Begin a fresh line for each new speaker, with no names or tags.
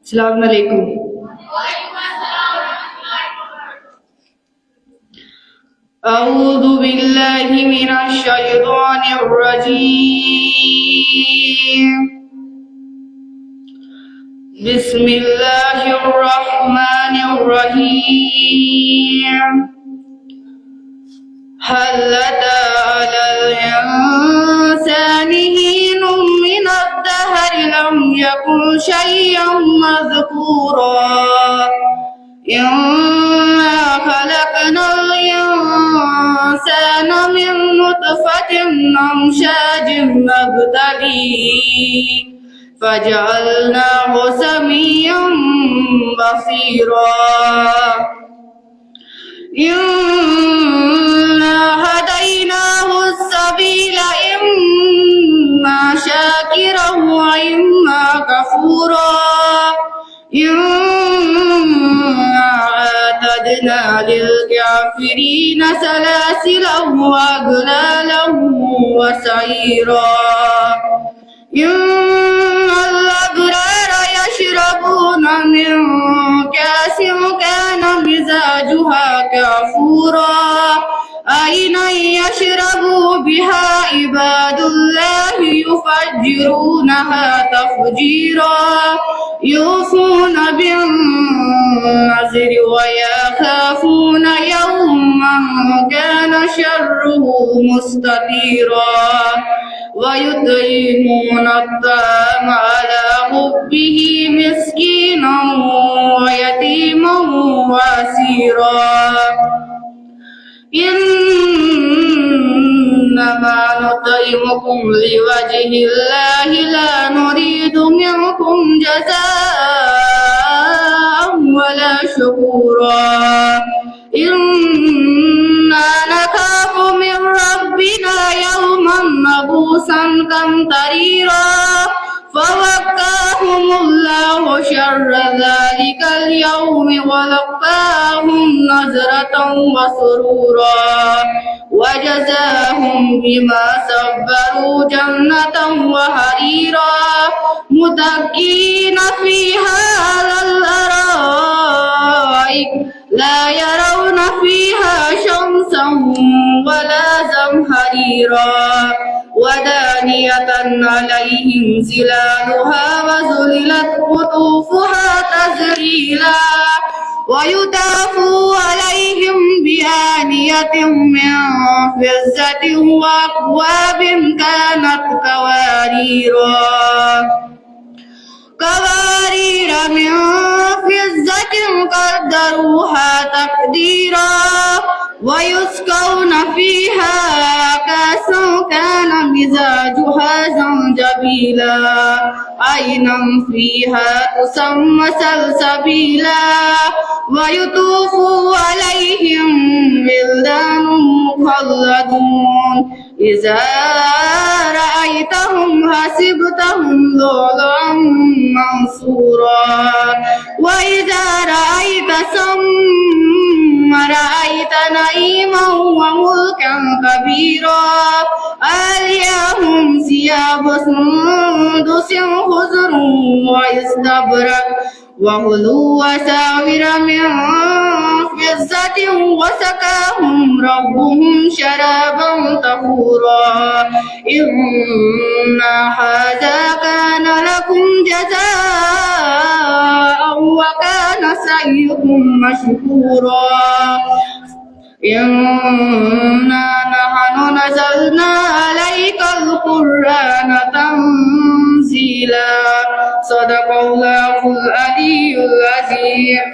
अस्सलाम वालेकुम। أعوذ بالله من الشيطان الرجيم. بسم الله الرحمن الرحيم. هل أتى على الإنسان حين من الدهر لم يكن شيئا مذكورا إنا خلقنا الإنسان من نطفة أمشاج نبتليه فجعلناه سميعا بصيرا إنا هديناه السبيل إما شاكرا وإما كفورا إنا أعتدنا للكافرين سلاسلا وأغلالا وسعيرا إن الأبرار يشربون من كأس كان مزاجها كافورا عينا يشرب بها عباد الله يفجرونها تفجيرا يوفون بالنذر ويخافون يوما كان شره مستطيرا ويطعمون الطعام على حبه مسكينا ويتيما واسيرا إنما نطعمكم لوجه الله لا نريد منكم جزاء ولا شكورا إنا نخاف من ربنا يوما عبوسا قمطريرا فوقاهم الله شر ذلك اليوم ولقاهم نظرة وسرورا وجزاهم بما صبروا جنة وحريرا متكئين فيها على الأرائك لا يرون فيها شمسا ولا زمهريرا ودانية عليهم ظلالها وذللت قطوفها تذليلا ويطاف عليهم بآنية من فضة وأكواب كانت قوارير من فضة قدروها تقديرا ويسقون فيها كأسا كان مزاجها زنجبيلا عينا فيها تسمى سلسبيلا ويطوف عليهم ولدان مخلدون إذا رأيتهم حسبتهم لؤلؤا منثورا وإذا رأيت ثم رأيت نعيما وملكا كبيرا عاليهم ثياب سندس خضر واستبرق وحلوا أساور من فضة وسقاهم ربهم شرابا طهورا إن هذا كان لكم جزاء وكان سعيكم مشكورا إنا نحن نزلنا عليك القرآن تنزيلا صدق الله العلي العظيم.